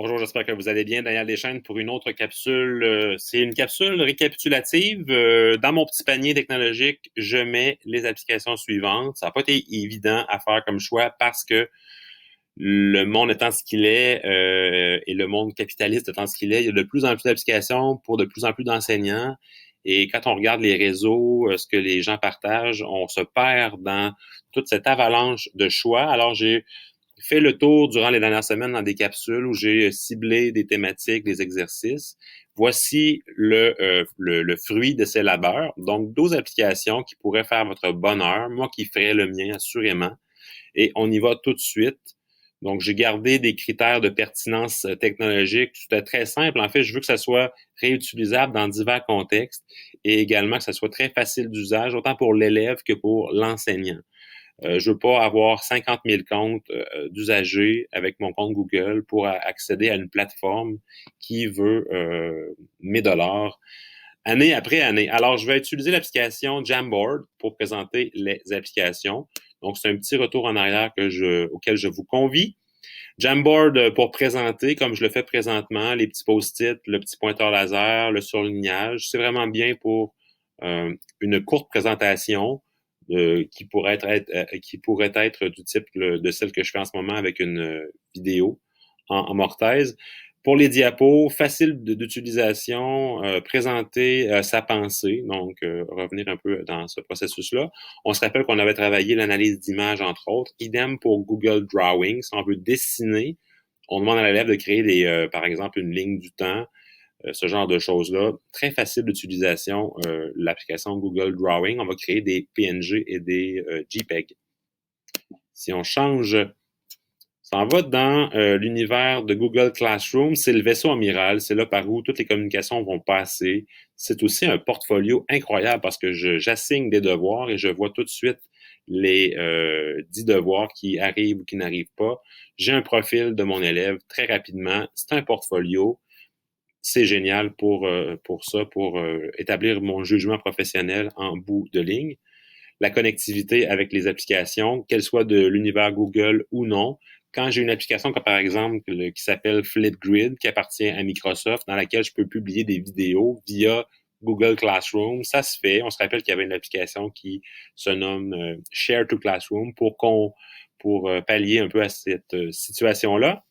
Bonjour, j'espère que vous allez bien. Daniel Deschênes pour une autre capsule. C'est une capsule récapitulative. Dans mon petit panier technologique, je mets les applications suivantes. Ça n'a pas été évident à faire comme choix parce que le monde étant ce qu'il est et le monde capitaliste étant ce qu'il est, il y a de plus en plus d'applications pour de plus en plus d'enseignants. Et quand on regarde les réseaux, ce que les gens partagent, on se perd dans toute cette avalanche de choix. Alors, j'ai fait le tour durant les dernières semaines dans des capsules où j'ai ciblé des thématiques, des exercices. Voici le fruit de ces labeurs. Donc, 12 applications qui pourraient faire votre bonheur, moi qui ferais le mien assurément. Et on y va tout de suite. Donc, j'ai gardé des critères de pertinence technologique. C'était très simple. En fait, je veux que ça soit réutilisable dans divers contextes et également que ça soit très facile d'usage, autant pour l'élève que pour l'enseignant. Je veux pas avoir 50 000 comptes d'usagers avec mon compte Google pour accéder à une plateforme qui veut mes dollars année après année. Alors, je vais utiliser l'application Jamboard pour présenter les applications. Donc, c'est un petit retour en arrière auquel je vous convie. Jamboard pour présenter, comme je le fais présentement, les petits post-it, le petit pointeur laser, le surlignage. C'est vraiment bien pour une courte présentation qui pourrait être du type de celle que je fais en ce moment avec une vidéo en mortaise. Pour les diapos, facile d'utilisation, présenter sa pensée, donc revenir un peu dans ce processus-là. On se rappelle qu'on avait travaillé l'analyse d'images, entre autres. Idem pour Google Drawing. Si on veut dessiner, on demande à l'élève de créer, par exemple, une ligne du temps, ce genre de choses-là. Très facile d'utilisation, l'application Google Drawing. On va créer des PNG et des JPEG. Si on change, ça en va dans l'univers de Google Classroom. C'est le vaisseau amiral. C'est là par où toutes les communications vont passer. C'est aussi un portfolio incroyable parce que j'assigne des devoirs et je vois tout de suite les 10 devoirs qui arrivent ou qui n'arrivent pas. J'ai un profil de mon élève très rapidement. C'est un portfolio. C'est génial pour ça, pour établir mon jugement professionnel en bout de ligne. La connectivité avec les applications, qu'elles soient de l'univers Google ou non. Quand j'ai une application comme par exemple qui s'appelle Flipgrid, qui appartient à Microsoft, dans laquelle je peux publier des vidéos via Google Classroom, ça se fait. On se rappelle qu'il y avait une application qui se nomme Share to Classroom pour pallier un peu à cette situation-là.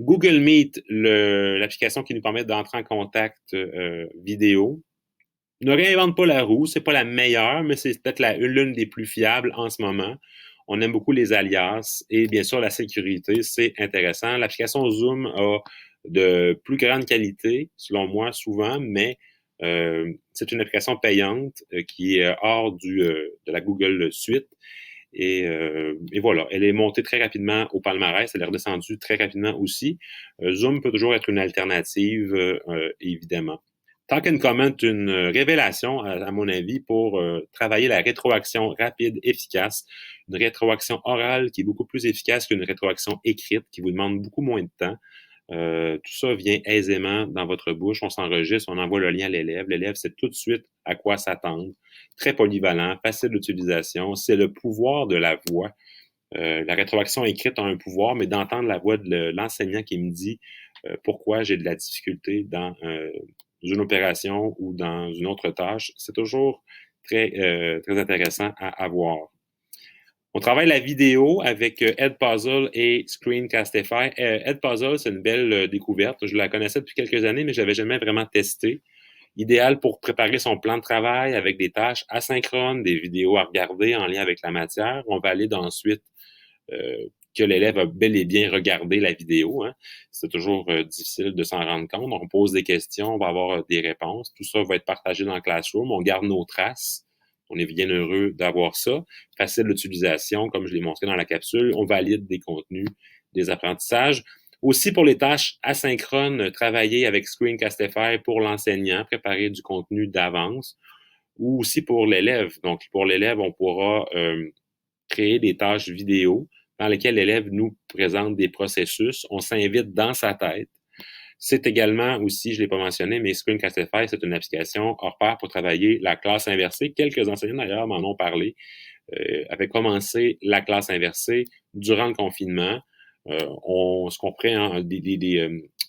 Google Meet, l'application qui nous permet d'entrer en contact vidéo. Ne réinvente pas la roue, c'est pas la meilleure, mais c'est peut-être l'une des plus fiables en ce moment. On aime beaucoup les alias et bien sûr la sécurité, c'est intéressant. L'application Zoom a de plus grande qualité, selon moi, souvent, mais c'est une application payante qui est hors de la Google Suite. Et voilà, elle est montée très rapidement au palmarès, elle est redescendue très rapidement aussi. Zoom peut toujours être une alternative, évidemment. Talk and Comment, une révélation, à mon avis, pour travailler la rétroaction rapide, efficace. Une rétroaction orale qui est beaucoup plus efficace qu'une rétroaction écrite, qui vous demande beaucoup moins de temps. Tout ça vient aisément dans votre bouche. On s'enregistre, on envoie le lien à l'élève. L'élève sait tout de suite à quoi s'attendre. Très polyvalent, facile d'utilisation. C'est le pouvoir de la voix. La rétroaction écrite a un pouvoir, mais d'entendre la voix de l'enseignant qui me dit pourquoi j'ai de la difficulté dans une opération ou dans une autre tâche, c'est toujours très intéressant à avoir. On travaille la vidéo avec Edpuzzle et Screencastify. Edpuzzle, c'est une belle découverte. Je la connaissais depuis quelques années, mais je l'avais jamais vraiment testé. Idéal pour préparer son plan de travail avec des tâches asynchrones, des vidéos à regarder en lien avec la matière. On valide ensuite que l'élève a bel et bien regardé la vidéo. Hein. C'est toujours difficile de s'en rendre compte. On pose des questions, on va avoir des réponses. Tout ça va être partagé dans le Classroom. On garde nos traces. On est bien heureux d'avoir ça. Facile d'utilisation, comme je l'ai montré dans la capsule. On valide des contenus, des apprentissages. Aussi pour les tâches asynchrones, travailler avec Screencastify pour l'enseignant, préparer du contenu d'avance, ou aussi pour l'élève. Donc, pour l'élève, on pourra créer des tâches vidéo dans lesquelles l'élève nous présente des processus. On s'invite dans sa tête. C'est également aussi, je ne l'ai pas mentionné, mais Screencastify, c'est une application hors pair pour travailler la classe inversée. Quelques enseignants, d'ailleurs, m'en ont parlé, avaient commencé la classe inversée durant le confinement. On se comprend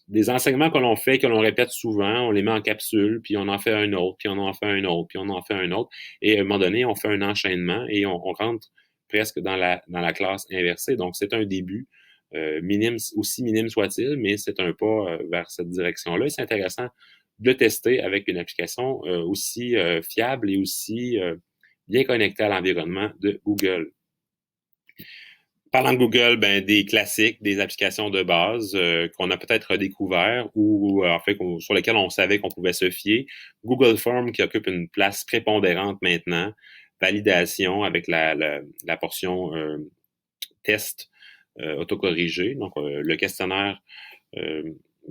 des enseignements que l'on fait, que l'on répète souvent, on les met en capsule, puis on en fait un autre, puis on en fait un autre, puis on en fait un autre. Et à un moment donné, on fait un enchaînement et on rentre presque dans la classe inversée. Donc, c'est un début, minime, aussi minime soit-il, mais c'est un pas vers cette direction-là. Et c'est intéressant de le tester avec une application aussi fiable et aussi bien connectée à l'environnement de Google. Parlant de Google, ben, des classiques, des applications de base qu'on a peut-être redécouvert ou en fait sur lesquelles on savait qu'on pouvait se fier. Google Form qui occupe une place prépondérante maintenant. Validation avec la portion test autocorrigé. Donc, le questionnaire euh,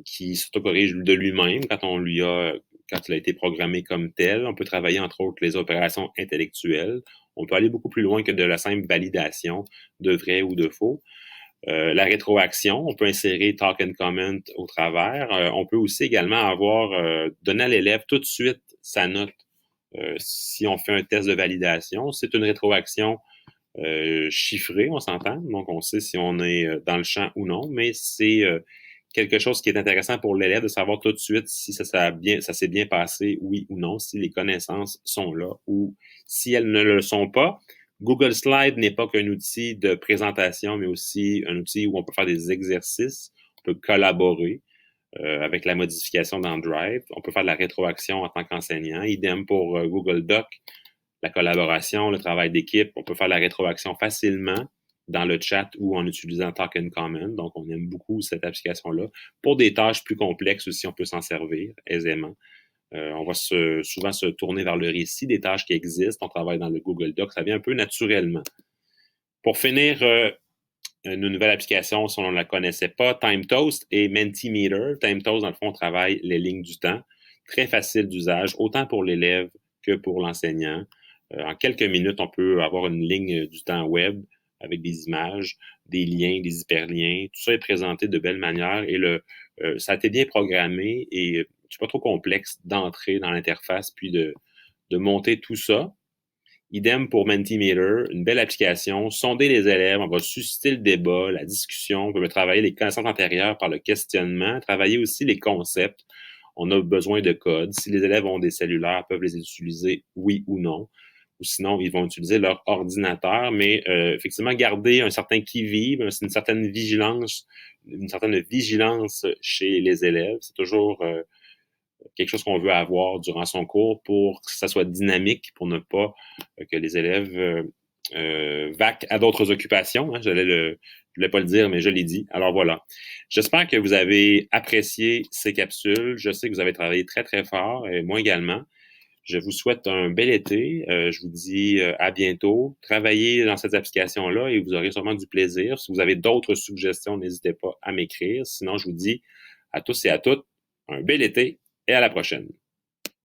qui s'autocorrige de lui-même quand il a été programmé comme tel. On peut travailler, entre autres, les opérations intellectuelles. On peut aller beaucoup plus loin que de la simple validation de vrai ou de faux. La rétroaction, on peut insérer talk and comment au travers. On peut aussi également donner à l'élève tout de suite sa note si on fait un test de validation. C'est une rétroaction chiffrée, on s'entend. Donc, on sait si on est dans le champ ou non, mais c'est quelque chose qui est intéressant pour l'élève de savoir tout de suite si ça s'est bien passé, oui ou non, si les connaissances sont là ou si elles ne le sont pas. Google Slide n'est pas qu'un outil de présentation, mais aussi un outil où on peut faire des exercices, on peut collaborer avec la modification dans Drive, on peut faire de la rétroaction en tant qu'enseignant. Idem pour Google Doc, la collaboration, le travail d'équipe, on peut faire la rétroaction facilement dans le chat ou en utilisant Talk and Comment. Donc, on aime beaucoup cette application-là. Pour des tâches plus complexes aussi, on peut s'en servir aisément. On va souvent se tourner vers le récit des tâches qui existent. On travaille dans le Google Doc. Ça vient un peu naturellement. Pour finir, une nouvelle application, si on ne la connaissait pas, TimeToast et Mentimeter. TimeToast, dans le fond, on travaille les lignes du temps. Très facile d'usage, autant pour l'élève que pour l'enseignant. En quelques minutes, on peut avoir une ligne du temps web avec des images, des liens, des hyperliens. Tout ça est présenté de belle manière et ça a été bien programmé et c'est pas trop complexe d'entrer dans l'interface puis de monter tout ça. Idem pour Mentimeter, une belle application, sonder les élèves, on va susciter le débat, la discussion, on peut travailler les connaissances antérieures par le questionnement, travailler aussi les concepts. On a besoin de code. Si les élèves ont des cellulaires, peuvent les utiliser, oui ou non. Ou sinon, ils vont utiliser leur ordinateur, mais effectivement, garder un certain qui-vive, une certaine vigilance chez les élèves. C'est toujours quelque chose qu'on veut avoir durant son cours pour que ça soit dynamique, pour ne pas que les élèves vaquent à d'autres occupations. Hein. Je voulais pas le dire, mais je l'ai dit. Alors voilà. J'espère que vous avez apprécié ces capsules. Je sais que vous avez travaillé très, très fort, et moi également. Je vous souhaite un bel été. Je vous dis à bientôt. Travaillez dans cette application-là et vous aurez sûrement du plaisir. Si vous avez d'autres suggestions, n'hésitez pas à m'écrire. Sinon, je vous dis à tous et à toutes un bel été et à la prochaine.